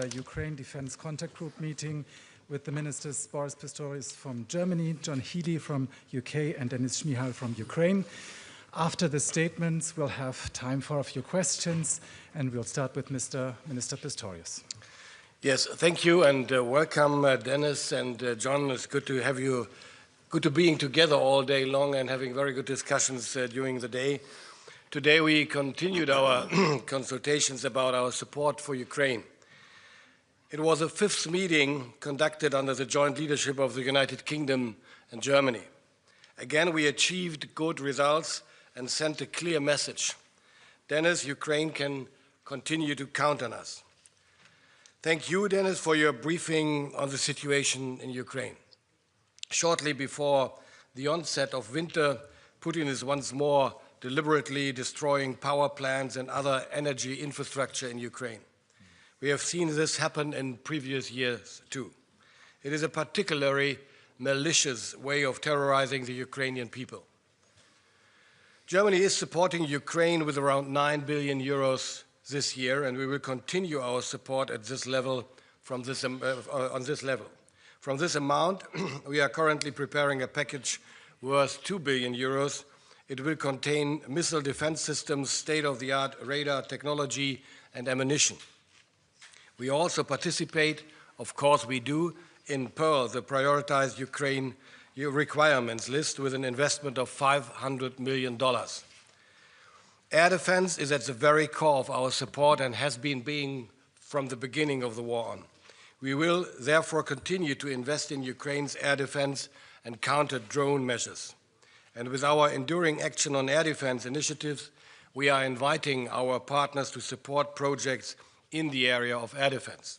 the Ukraine Defense Contact Group meeting with the ministers Boris Pistorius from Germany, John Healey from UK, and Denis Shmyhal from Ukraine. After the statements, we'll have time for a few questions, and we'll start with Minister Pistorius. Yes, thank you, and welcome, Denis and John. It's good to have you, good to being together all day long and having very good discussions during the day. Today we continued our consultations about our support for Ukraine. It was a fifth meeting conducted under the joint leadership of the United Kingdom and Germany. Again, we achieved good results and sent a clear message. Denis, Ukraine can continue to count on us. Thank you, Denis, for your briefing on the situation in Ukraine. Shortly before the onset of winter, Putin is once more deliberately destroying power plants and other energy infrastructure in Ukraine. We have seen this happen in previous years too. It is a particularly malicious way of terrorizing the Ukrainian people. Germany is supporting Ukraine with around 9 billion euros this year, and we will continue our support at this level on this level. From this amount, we are currently preparing a package worth 2 billion euros. It will contain missile defense systems, state-of-the-art radar technology, and ammunition. We also participate, of course we do, in Pearl, the prioritized Ukraine requirements list with an investment of $500 million. Air defense is at the very core of our support and has been being from the beginning of the war on. We will therefore continue to invest in Ukraine's air defense and counter-drone measures. And with our enduring action on air defense initiatives, we are inviting our partners to support projects in the area of air defense.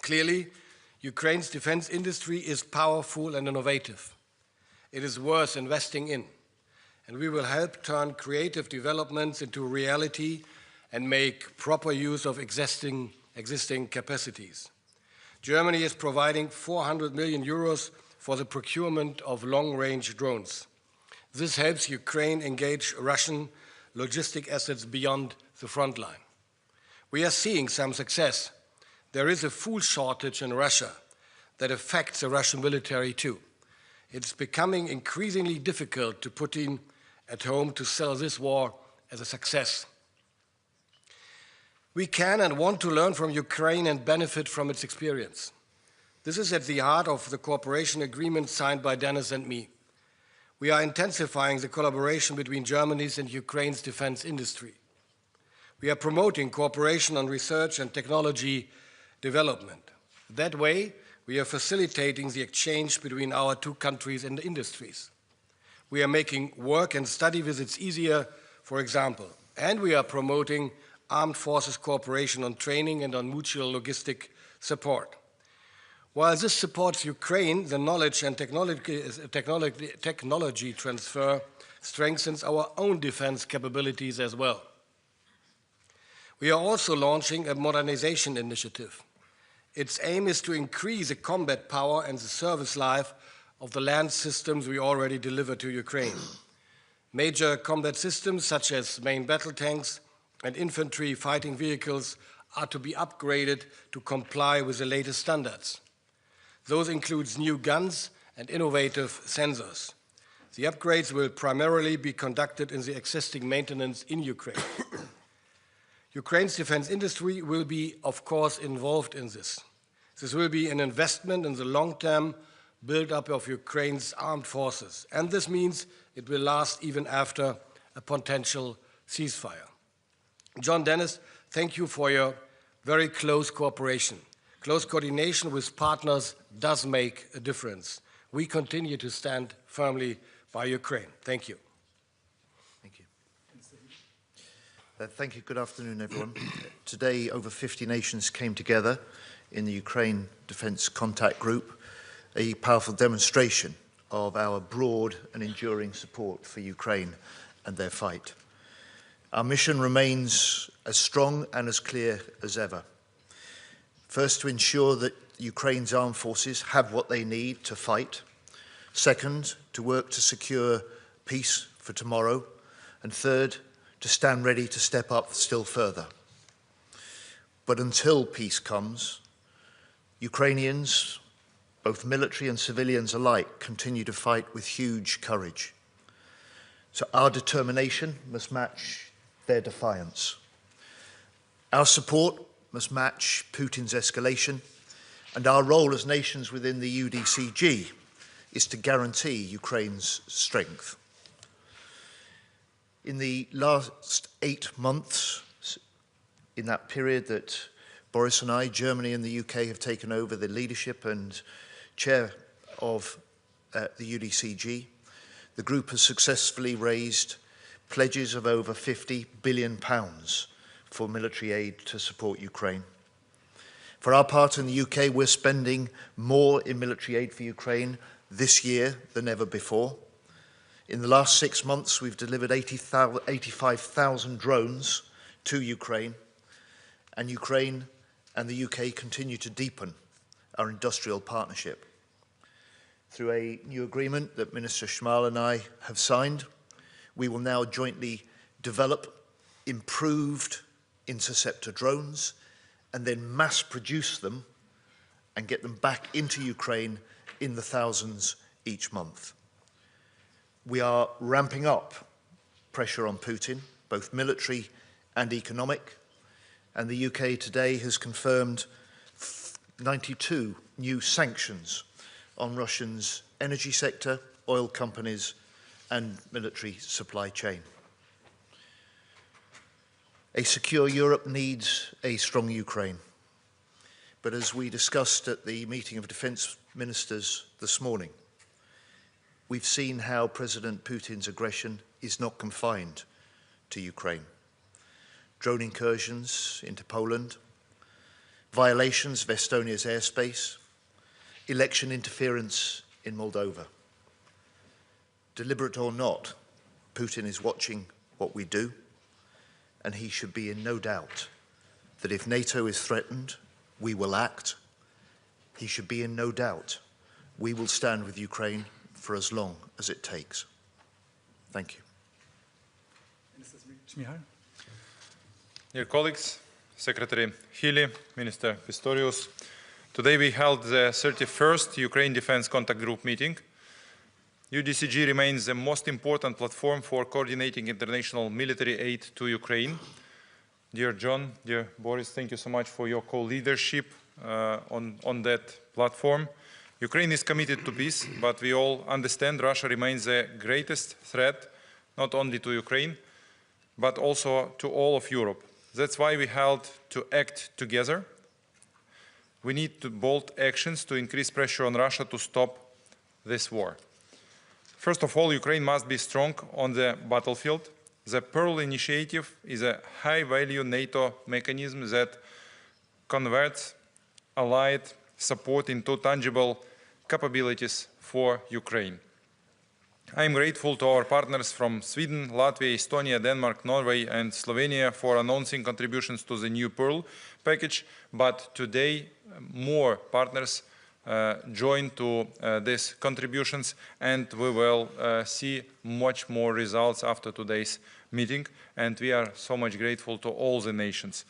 Clearly, Ukraine's defense industry is powerful and innovative. It is worth investing in, and we will help turn creative developments into reality and make proper use of existing capacities. Germany is providing 400 million euros for the procurement of long-range drones. This helps Ukraine engage Russian logistic assets beyond the front line. We are seeing some success. There is a food shortage in Russia that affects the Russian military too. It's becoming increasingly difficult to Putin at home to sell this war as a success. We can and want to learn from Ukraine and benefit from its experience. This is at the heart of the cooperation agreement signed by Denis and me. We are intensifying the collaboration between Germany's and Ukraine's defense industry. We are promoting cooperation on research and technology development. That way, we are facilitating the exchange between our two countries and industries. We are making work and study visits easier, for example, and we are promoting armed forces cooperation on training and on mutual logistic support. While this supports Ukraine, the knowledge and technology transfer strengthens our own defense capabilities as well. We are also launching a modernization initiative. Its aim is to increase the combat power and the service life of the land systems we already deliver to Ukraine. Major combat systems such as main battle tanks and infantry fighting vehicles are to be upgraded to comply with the latest standards. Those include new guns and innovative sensors. The upgrades will primarily be conducted in the existing maintenance in Ukraine. Ukraine's defense industry will be, of course, involved in this. This will be an investment in the long-term build-up of Ukraine's armed forces, and this means it will last even after a potential ceasefire. John, Denis, thank you for your very close cooperation. Close coordination with partners does make a difference. We continue to stand firmly by Ukraine. Thank you. Thank you. Thank you. Good afternoon, everyone. Today, over 50 nations came together in the Ukraine Defense Contact Group, a powerful demonstration of our broad and enduring support for Ukraine and their fight. Our mission remains as strong and as clear as ever. First, to ensure that Ukraine's armed forces have what they need to fight. Second, to work to secure peace for tomorrow. And third, to stand ready to step up still further. But until peace comes, Ukrainians, both military and civilians alike, continue to fight with huge courage. So our determination must match their defiance. Our support must match Putin's escalation, and our role as nations within the UDCG is to guarantee Ukraine's strength. In the last 8 months, in that period that Boris and I, Germany and the UK, have taken over the leadership and chair of the UDCG, the group has successfully raised pledges of over £50 billion for military aid to support Ukraine. For our part in the UK, we're spending more in military aid for Ukraine this year than ever before. In the last 6 months, we've delivered 85,000 drones to Ukraine, and Ukraine and the UK continue to deepen our industrial partnership. Through a new agreement that Minister Schmal and I have signed, we will now jointly develop improved interceptor drones and then mass produce them and get them back into Ukraine in the thousands each month. We are ramping up pressure on Putin, both military and economic, and the UK today has confirmed 92 new sanctions on Russia's energy sector, oil companies, and military supply chain. A secure Europe needs a strong Ukraine. But as we discussed at the meeting of defence ministers this morning, we've seen how President Putin's aggression is not confined to Ukraine. Drone incursions into Poland, violations of Estonia's airspace, election interference in Moldova. Deliberate or not, Putin is watching what we do, and he should be in no doubt that if NATO is threatened, we will act. He should be in no doubt we will stand with Ukraine for as long as it takes. Thank you. Minister Schmihal. Dear colleagues, Secretary Healey, Minister Pistorius, today we held the 31st Ukraine Defence Contact Group meeting. UDCG remains the most important platform for coordinating international military aid to Ukraine. Dear John, dear Boris, thank you so much for your co-leadership on that platform. Ukraine is committed to peace, but we all understand Russia remains the greatest threat, not only to Ukraine, but also to all of Europe. That's why we held to act together. We need to bold actions to increase pressure on Russia to stop this war. First of all, Ukraine must be strong on the battlefield. The Pearl Initiative is a high-value NATO mechanism that converts allied support into tangible capabilities for Ukraine. I am grateful to our partners from Sweden, Latvia, Estonia, Denmark, Norway and Slovenia for announcing contributions to the new Pearl package, but today more partners join to these contributions, and we will see much more results after today's meeting, and we are so much grateful to all the nations.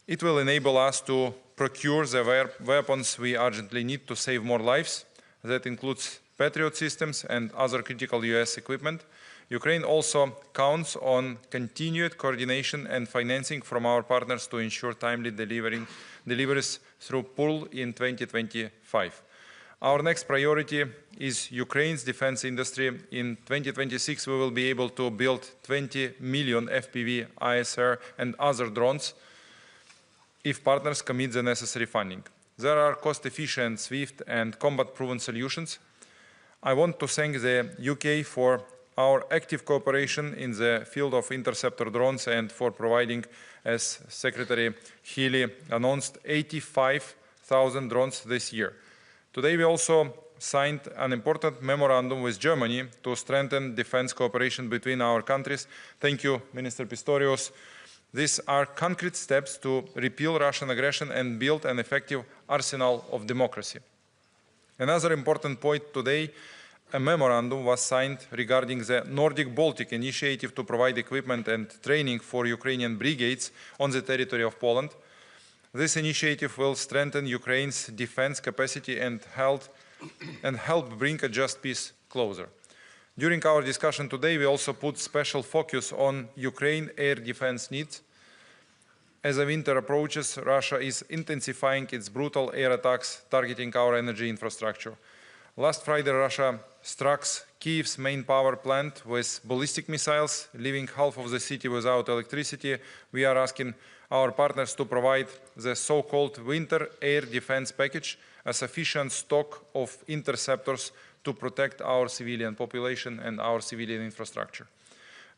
It will enable us to procure the weapons we urgently need to save more lives. That includes Patriot systems and other critical US equipment. Ukraine also counts on continued coordination and financing from our partners to ensure timely deliveries through Pearl in 2025. Our next priority is Ukraine's defense industry. In 2026, we will be able to build 20 million FPV, ISR, and other drones if partners commit the necessary funding. There are cost-efficient, swift, and combat-proven solutions. I want to thank the UK for our active cooperation in the field of interceptor drones and for providing, as Secretary Healey announced, 85,000 drones this year. Today we also signed an important memorandum with Germany to strengthen defense cooperation between our countries. Thank you, Minister Pistorius. These are concrete steps to repeal Russian aggression and build an effective arsenal of democracy. Another important point today, a memorandum was signed regarding the Nordic-Baltic initiative to provide equipment and training for Ukrainian brigades on the territory of Poland. This initiative will strengthen Ukraine's defense capacity and help bring a just peace closer. During our discussion today, we also put special focus on Ukraine air defense needs. As the winter approaches, Russia is intensifying its brutal air attacks targeting our energy infrastructure. Last Friday, Russia struck Kyiv's main power plant with ballistic missiles, leaving half of the city without electricity. We are asking our partners to provide the so-called winter air defense package, a sufficient stock of interceptors to protect our civilian population and our civilian infrastructure.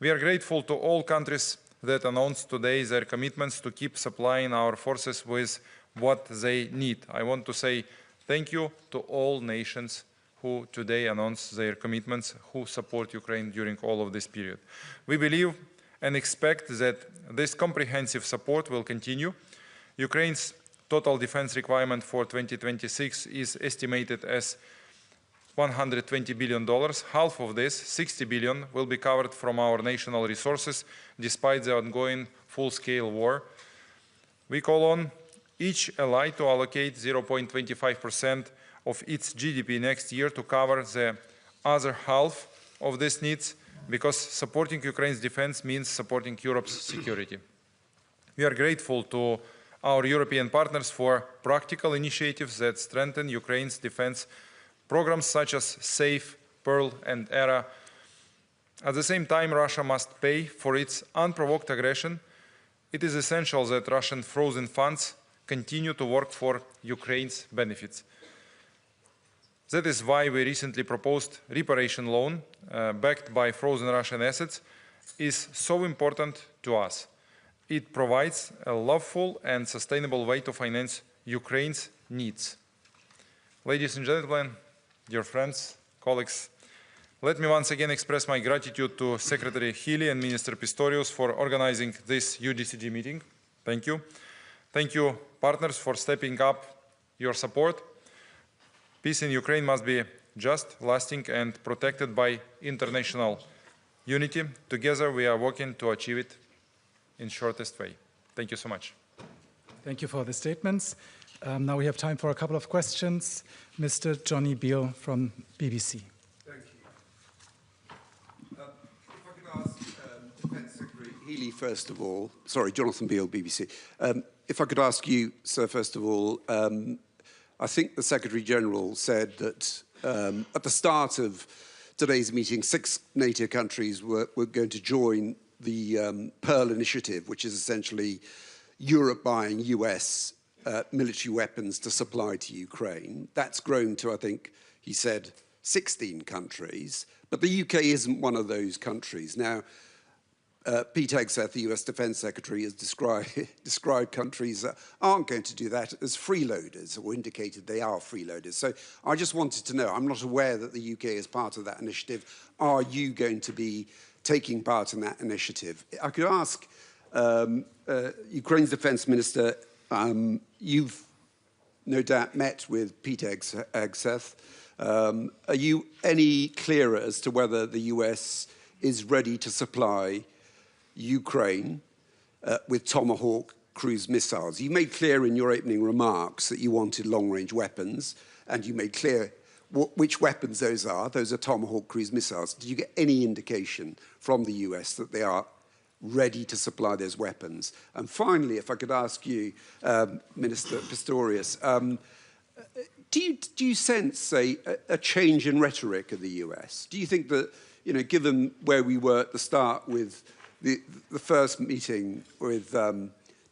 We are grateful to all countries that announced today their commitments to keep supplying our forces with what they need. I want to say thank you to all nations who today announced their commitments, who support Ukraine during all of this period. We believe and expect that this comprehensive support will continue. Ukraine's total defense requirement for 2026 is estimated as $120 billion. Half of this, $60 billion, will be covered from our national resources, despite the ongoing full-scale war. We call on each ally to allocate 0.25% of its GDP next year to cover the other half of these needs, because supporting Ukraine's defense means supporting Europe's security. We are grateful to our European partners for practical initiatives that strengthen Ukraine's defense programs such as SAFE, Pearl, and ERA. At the same time, Russia must pay for its unprovoked aggression. It is essential that Russian frozen funds continue to work for Ukraine's benefits. That is why we recently proposed reparation loan backed by frozen Russian assets is so important to us. It provides a lawful and sustainable way to finance Ukraine's needs. Ladies and gentlemen, dear friends, colleagues, let me once again express my gratitude to Secretary Healey and Minister Pistorius for organizing this UDCG meeting. Thank you. Thank you, partners, for stepping up your support. Peace in Ukraine must be just, lasting, and protected by international unity. Together, we are working to achieve it in shortest way. Thank you so much. Thank you for the statements. Now we have time for a couple of questions. Mr. Johnny Beale from BBC. Thank you. If I could ask Defence Secretary Healey, first of all, sorry, Jonathan Beale, BBC. If I could ask you, sir, first of all, I think the Secretary-General said that at the start of today's meeting, 6 NATO countries were going to join the Pearl Initiative, which is essentially Europe buying US military weapons to supply to Ukraine. That's grown to, I think, he said, 16 countries. But the UK isn't one of those countries. Now, Pete Hegseth, the US Defence Secretary, has described countries that aren't going to do that as freeloaders, or indicated they are freeloaders. So I just wanted to know, I'm not aware that the UK is part of that initiative. Are you going to be taking part in that initiative? I could ask Ukraine's Defence Minister, you've no doubt met with Pete Hegseth. Are you any clearer as to whether the US is ready to supply Ukraine with Tomahawk cruise missiles? You made clear in your opening remarks that you wanted long-range weapons, and you made clear which weapons those are. Those are Tomahawk cruise missiles. Did you get any indication from the US that they are ready to supply those weapons? And finally, if I could ask you, Minister Pistorius, do you sense a change in rhetoric of the US? Do you think that, you know, given where we were at the start with the first meeting with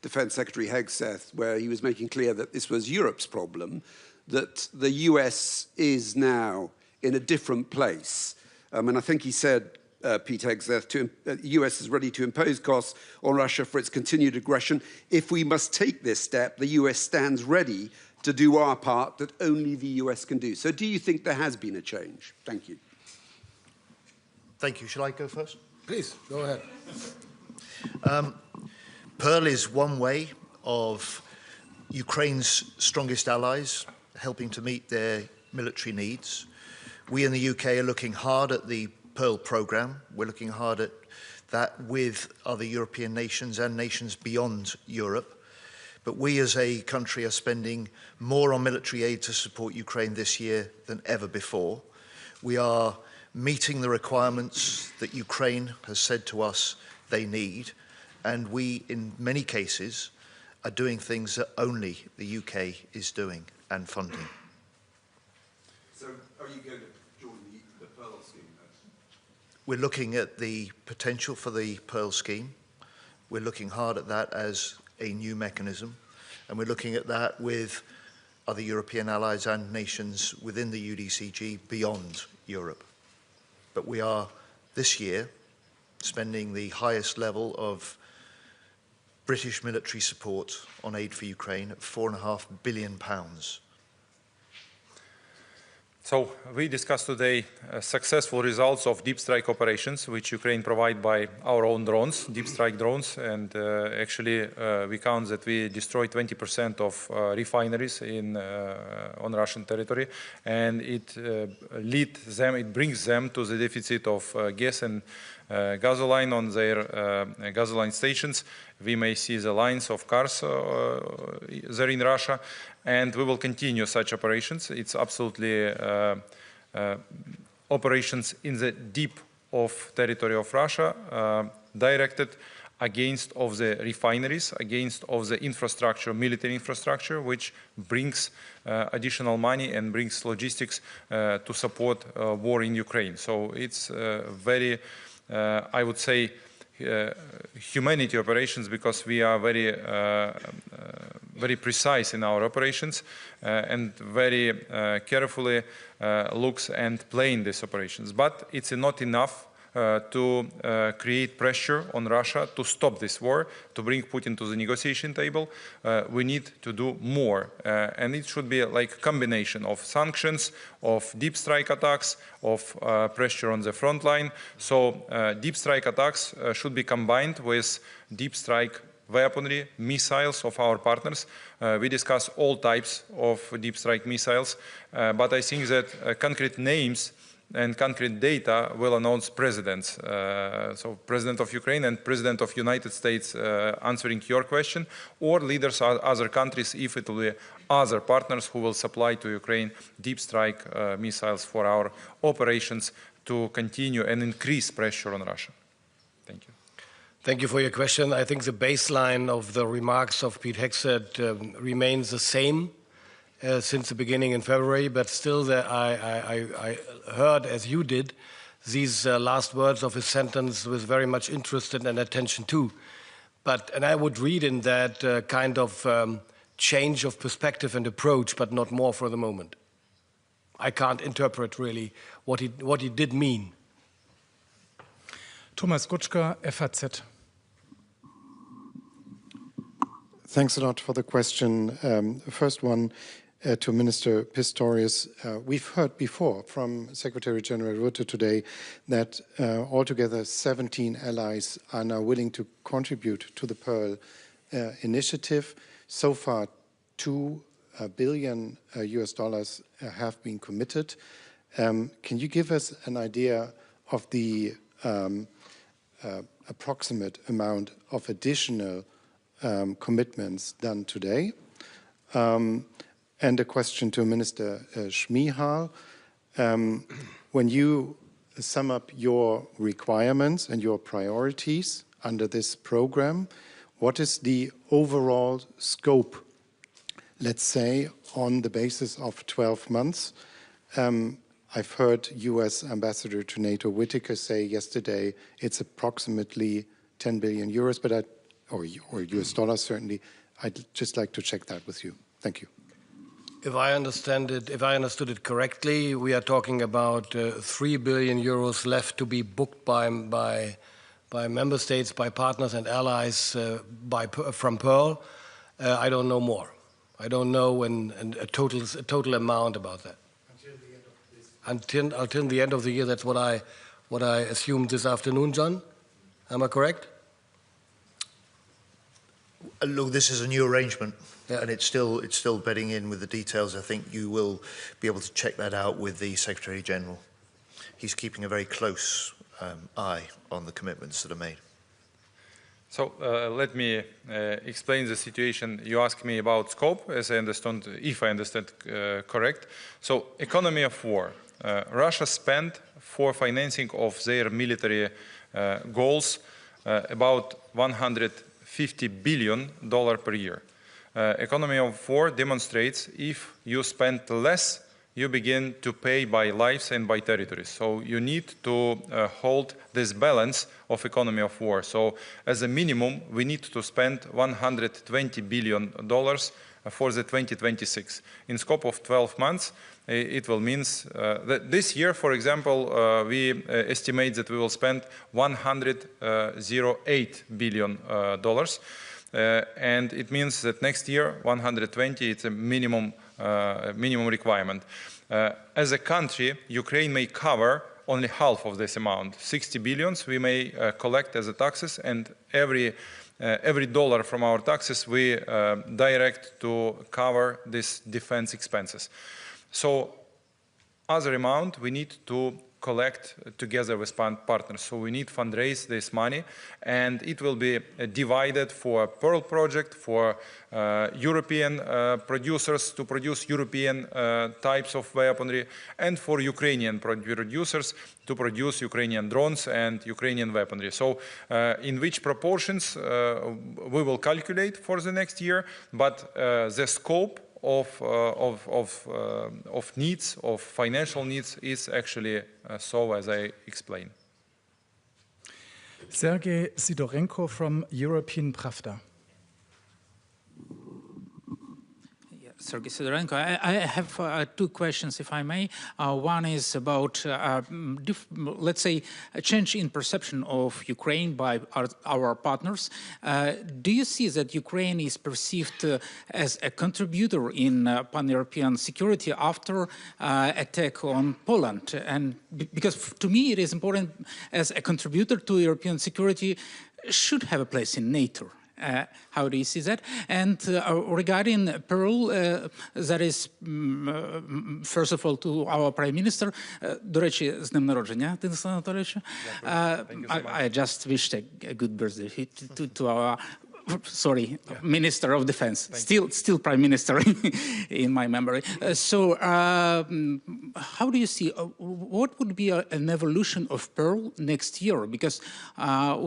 Defence Secretary Hegseth, where he was making clear that this was Europe's problem, that the US is now in a different place? And I think he said, Pete Hegseth, the US is ready to impose costs on Russia for its continued aggression. If we must take this step, the US stands ready to do our part that only the US can do. So do you think there has been a change? Thank you. Thank you. Shall I go first? Please, go ahead. Pearl is one way of Ukraine's strongest allies helping to meet their military needs. We in the UK are looking hard at the Pearl programme. We're looking hard at that with other European nations and nations beyond Europe. but we as a country are spending more on military aid to support Ukraine this year than ever before. We are meeting the requirements that Ukraine has said to us they need, and we, in many cases, are doing things that only the UK is doing and funding. So are you going to join the Pearl scheme? We're looking at the potential for the Pearl scheme. We're looking hard at that as a new mechanism, and we're looking at that with other European allies and nations within the UDCG beyond Europe. But we are, this year, spending the highest level of British military support on aid for Ukraine at £4.5 billion. So we discussed today successful results of deep strike operations, which Ukraine provide by our own drones, deep strike drones, and actually we count that we destroyed 20% of refineries on Russian territory, and it brings them to the deficit of gas and gasoline on their gasoline stations. We may see the lines of cars there in Russia, and we will continue such operations. It's absolutely operations in the deep of territory of Russia, directed against of the refineries, against of the infrastructure, military infrastructure, which brings additional money and brings logistics to support war in Ukraine. So it's very, I would say, humanity operations, because we are very precise in our operations and very carefully looks and plan these operations. But it's not enough to create pressure on Russia to stop this war, to bring Putin to the negotiation table. We need to do more, and it should be like a combination of sanctions, of deep strike attacks, of pressure on the front line. So deep strike attacks should be combined with deep strike weaponry, missiles of our partners. We discuss all types of deep strike missiles, but I think that concrete names and concrete data will announce presidents. So President of Ukraine and President of United States answering your question, or leaders of other countries, if it will be other partners who will supply to Ukraine deep strike missiles for our operations to continue and increase pressure on Russia. Thank you. Thank you for your question. I think the baseline of the remarks of Pete Hegseth remains the same since the beginning in February, but still I heard, as you did, these last words of his sentence with very much interest and attention too. And I would read in that kind of change of perspective and approach, but not more for the moment. I can't interpret really what he did mean. Thomas Gutschka, FAZ. Thanks a lot for the question. First one to Minister Pistorius. We've heard before from Secretary General Rutte today that altogether 17 allies are now willing to contribute to the Pearl initiative. So far, $2 billion US have been committed. Can you give us an idea of the approximate amount of additional commitments done today? And a question to Minister Shmyhal. When you sum up your requirements and your priorities under this program, what is the overall scope, let's say, on the basis of 12 months? I've heard US Ambassador to NATO Whitaker say yesterday it's approximately 10 billion euros, but or US dollars certainly. I'd just like to check that with you. Thank you. If I understood it correctly, we are talking about 3 billion euros left to be booked by member states, by partners and allies from Pearl. I don't know more. I don't know a total amount about that. Until the end of the year. That's what I assumed this afternoon, John. Am I correct? Look, this is a new arrangement, yeah, and it's still bedding in with the details. I think you will be able to check that out with the Secretary General. He's keeping a very close eye on the commitments that are made. So let me explain the situation. You asked me about scope, as I understand, if I understand correct. So economy of war. Russia spent for financing of their military goals about $150 billion per year. Economy of war demonstrates if you spend less, you begin to pay by lives and by territories. So you need to hold this balance of economy of war. So as a minimum, we need to spend $120 billion for the 2026. In scope of 12 months, it will mean that this year, for example, we estimate that we will spend $108 billion. And it means that next year, 120, it's a minimum requirement. As a country, Ukraine may cover only half of this amount. 60 billions we may collect as a taxes, and every dollar from our taxes we direct to cover these defense expenses. So other amount we need to collect together with partners. So we need to fundraise this money, and it will be divided for Pearl project, for European producers to produce European types of weaponry, and for Ukrainian producers to produce Ukrainian drones and Ukrainian weaponry. So in which proportions we will calculate for the next year, but the scope of needs, of financial needs, is actually so as I explained. Sergei Sidorenko from European Pravda. Sergei Sidorenko. I have two questions, if I may. One is about, let's say, a change in perception of Ukraine by our partners. Do you see that Ukraine is perceived as a contributor in pan-European security after attack on Poland? And because to me it is important, as a contributor to European security, should have a place in NATO. How do you see that? And regarding Pearl, that is, first of all, to our Prime Minister, до речі, з днем народження, Денис Анатолійович. I just wished a good birthday to our, sorry, Minister of Defense, still Prime Minister in my memory. So how do you see, what would be an evolution of Pearl next year? Because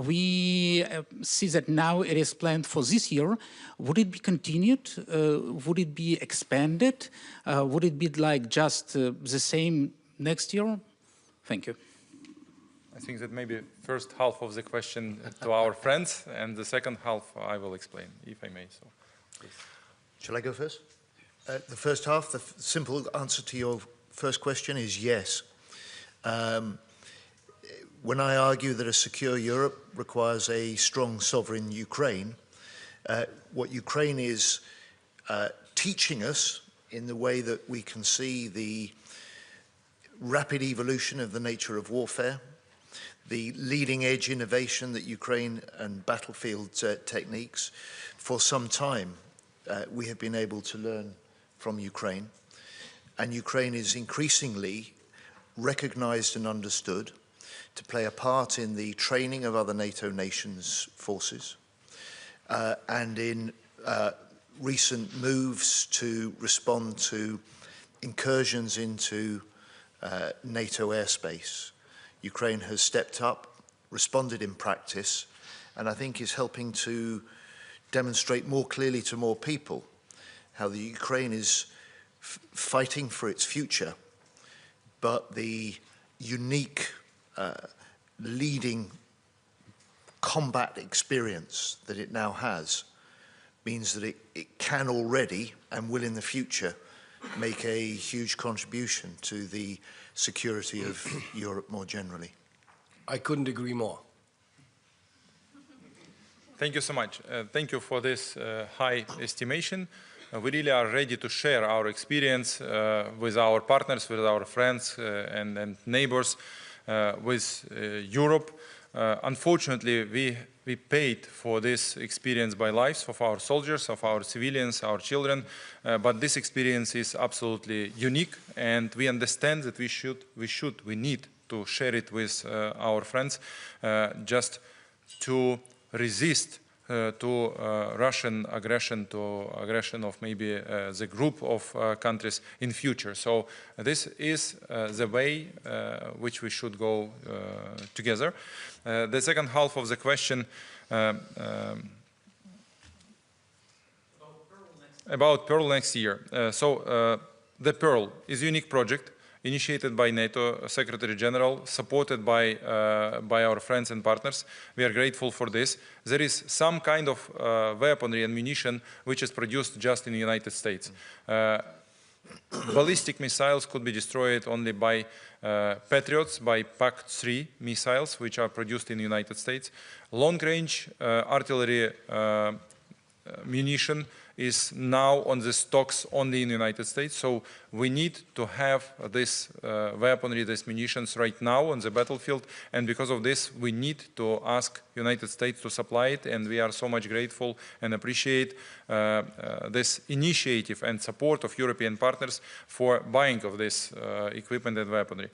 we see that now it is planned for this year. Would it be continued? Would it be expanded? Would it be like just the same next year? Thank you. I think that maybe first half of the question to our friends, and the second half I will explain, if I may. So, please. Shall I go first? The first half, the simple answer to your first question is yes. When I argue that a secure Europe requires a strong sovereign Ukraine, what Ukraine is teaching us in the way that we can see the rapid evolution of the nature of warfare, the leading edge innovation that Ukraine and battlefield techniques, for some time we have been able to learn from Ukraine. And Ukraine is increasingly recognized and understood to play a part in the training of other NATO nations' forces and in recent moves to respond to incursions into NATO airspace. Ukraine has stepped up, responded in practice, and I think is helping to demonstrate more clearly to more people how the Ukraine is fighting for its future, but the unique leading combat experience that it now has means that it can already and will in the future make a huge contribution to the security of Europe more generally. I couldn't agree more. Thank you so much. Thank you for this high estimation. We really are ready to share our experience with our partners, with our friends and neighbors, with Europe. Unfortunately, we paid for this experience by lives of our soldiers, of our civilians, our children, but this experience is absolutely unique, and we understand that we need to share it with our friends, just to resist to Russian aggression, of maybe the group of countries in future. So this is the way which we should go together. The second half of the question about Pearl next year. The Pearl is a unique project initiated by NATO Secretary General, supported by our friends and partners. We are grateful for this. There is some kind of weaponry and munition which is produced just in the United States. Ballistic missiles could be destroyed only by Patriots, by PAC-3 missiles, which are produced in the United States. Long-range artillery munition is now on the stocks only in the United States. So we need to have this weaponry, these munitions right now on the battlefield. And because of this, we need to ask United States to supply it. And we are so much grateful and appreciate this initiative and support of European partners for buying of this equipment and weaponry.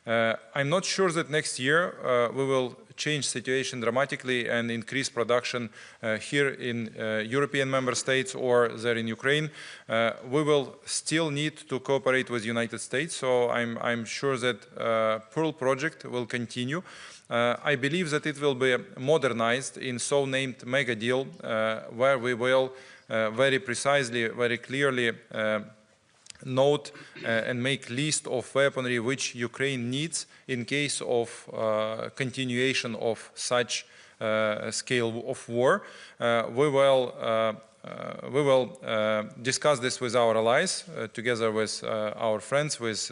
I'm not sure that next year we will change situation dramatically and increase production here in European member states or there in Ukraine. We will still need to cooperate with the United States. So I'm sure that Pearl project will continue. I believe that it will be modernized in so-named mega deal where we will very precisely, very clearly note and make list of weaponry which Ukraine needs in case of continuation of such scale of war. We will discuss this with our allies, together with our friends, with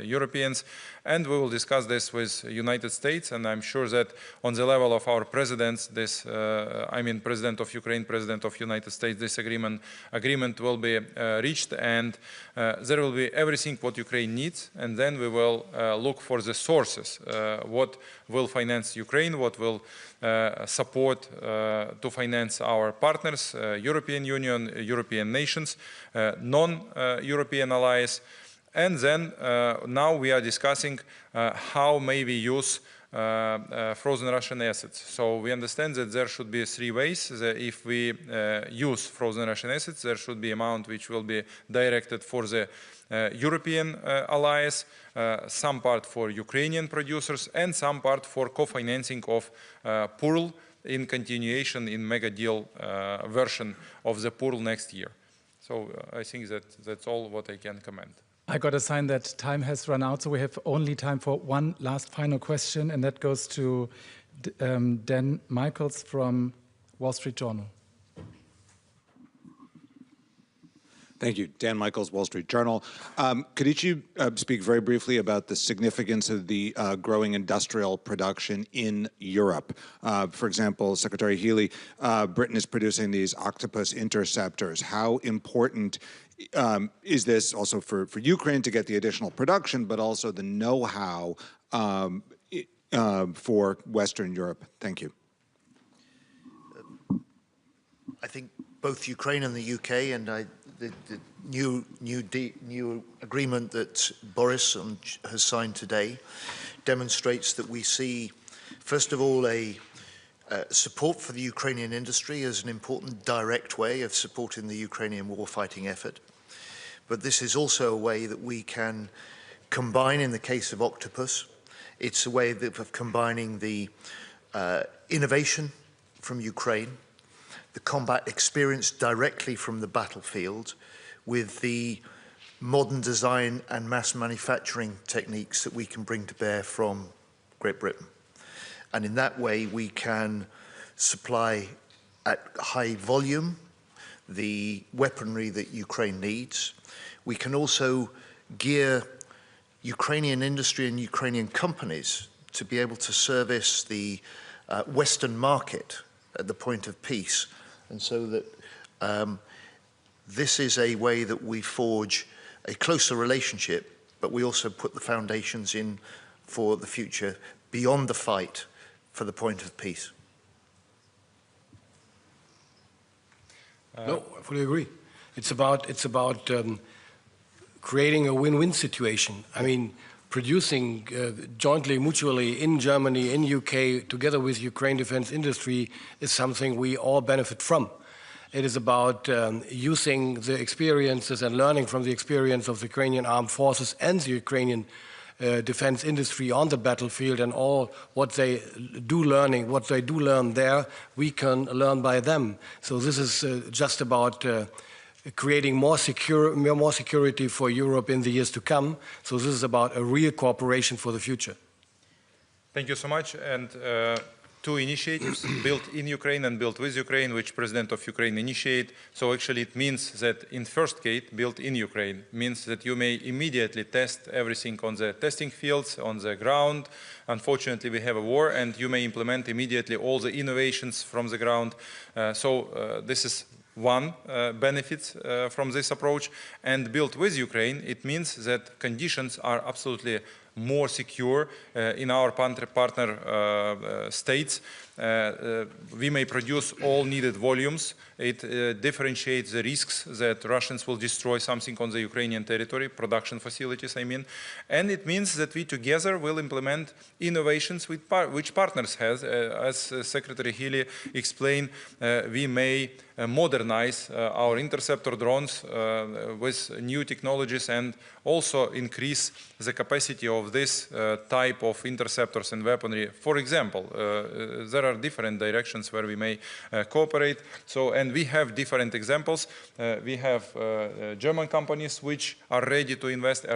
Europeans, and we will discuss this with United States. And I'm sure that on the level of our presidents, this, I mean, President of Ukraine, President of United States, this agreement will be reached, and there will be everything what Ukraine needs. And then we will look for the sources, what will finance Ukraine, what will support to finance our partners, European Union, European nations, non-European allies. And then now we are discussing how maybe use frozen Russian assets. So we understand that there should be three ways. If we use frozen Russian assets, there should be amount which will be directed for the European allies, some part for Ukrainian producers, and some part for co-financing of Pearl in continuation in mega deal version of the Pearl next year. So I think that's all what I can comment. I got a sign that time has run out, so we have only time for one last final question, and that goes to Dan Michaels from Wall Street Journal. Thank you. Dan Michaels, Wall Street Journal. Could each of you speak very briefly about the significance of the growing industrial production in Europe? For example, Secretary Healey, Britain is producing these octopus interceptors. How important is this also for Ukraine to get the additional production, but also the know-how for Western Europe? Thank you. I think both Ukraine and the UK, and the new agreement that Boris has signed today demonstrates that we see, first of all, a support for the Ukrainian industry as an important direct way of supporting the Ukrainian warfighting effort. But this is also a way that we can combine, in the case of Octopus, it's a way of combining the innovation from Ukraine, the combat experience directly from the battlefield, with the modern design and mass manufacturing techniques that we can bring to bear from Great Britain. And in that way, we can supply at high volume the weaponry that Ukraine needs. We can also gear Ukrainian industry and Ukrainian companies to be able to service the Western market at the point of peace. And so that this is a way that we forge a closer relationship, but we also put the foundations in for the future beyond the fight for the point of peace. No, I fully agree. It's about creating a win-win situation. I mean, producing jointly, mutually in Germany, in UK, together with Ukraine defense industry is something we all benefit from. It is about using the experiences and learning from the experience of the Ukrainian armed forces and the Ukrainian defense industry on the battlefield, and all what they do learn there, we can learn by them. So this is just about creating more security for Europe in the years to come. So this is about a real cooperation for the future. Thank you so much. And two initiatives, built in Ukraine and built with Ukraine, which President of Ukraine initiated. So actually it means that in first case, built in Ukraine, means that you may immediately test everything on the testing fields, on the ground. Unfortunately, we have a war, and you may implement immediately all the innovations from the ground. This is one benefit from this approach. And built with Ukraine, it means that conditions are absolutely more secure in our partner states. We may produce all needed volumes. It differentiates the risks that Russians will destroy something on the Ukrainian territory, production facilities, I mean. And it means that we together will implement innovations which partners has. As Secretary Healey explained, we may modernize our interceptor drones with new technologies and also increase the capacity of this type of interceptors and weaponry. For example, there are different directions where we may cooperate. And we have different examples. We have German companies which are ready to invest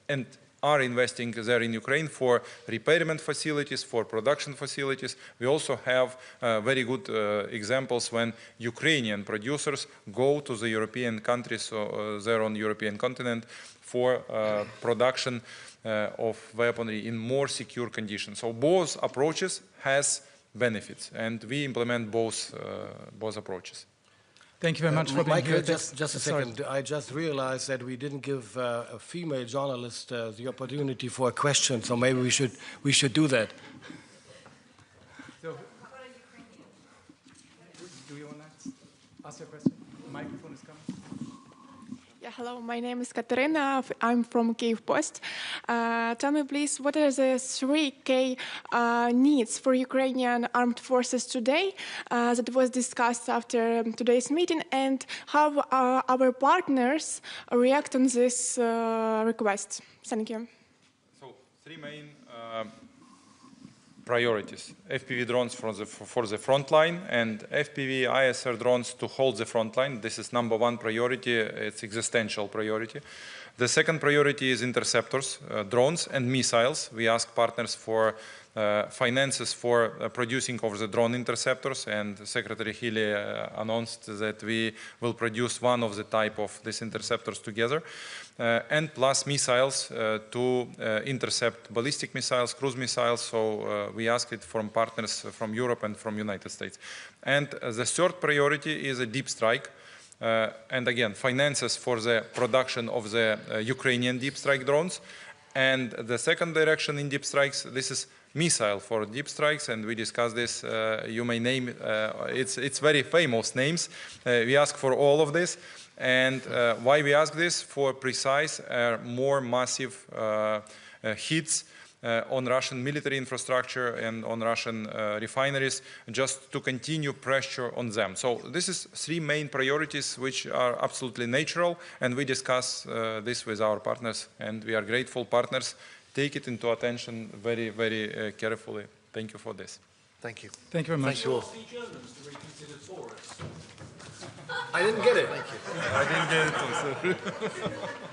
and are investing there in Ukraine for repairment facilities, for production facilities. We also have very good examples when Ukrainian producers go to the European countries, there on the European continent, for production of weaponry in more secure conditions. So both approaches has benefits, and we implement both approaches. Thank you very much for being here. Just a second. I just realized that we didn't give a female journalist the opportunity for a question, so maybe we should do that. So, do you want to ask your question? The microphone is coming. Yeah, hello, my name is Katerina. I'm from Kyiv Post. Tell me, please, what are the 3 key needs for Ukrainian armed forces today that was discussed after today's meeting, and how our partners react on this request? Thank you. So 3 main priorities: FPV drones for the front line, and FPV ISR drones to hold the front line. This is #1 priority. It's existential priority. The second priority is interceptors, drones and missiles. We ask partners for finances for producing of the drone interceptors, and Secretary Healey announced that we will produce one of the type of these interceptors together, and plus missiles to intercept ballistic missiles, cruise missiles. So we ask it from partners from Europe and from United States. And the third priority is a deep strike. And again, finances for the production of the Ukrainian deep strike drones. And the second direction in deep strikes, this is missile for deep strikes, and we discussed this. You may name it's very famous names. We ask for all of this, and why we ask this? For precise, more massive hits on Russian military infrastructure and on Russian refineries, just to continue pressure on them. So this is 3 main priorities which are absolutely natural, and we discuss this with our partners, and we are grateful partners take it into attention very, very carefully. Thank you for this. Thank you. Thank you very much. Thank you all. I didn't get it. Thank you. I didn't get it.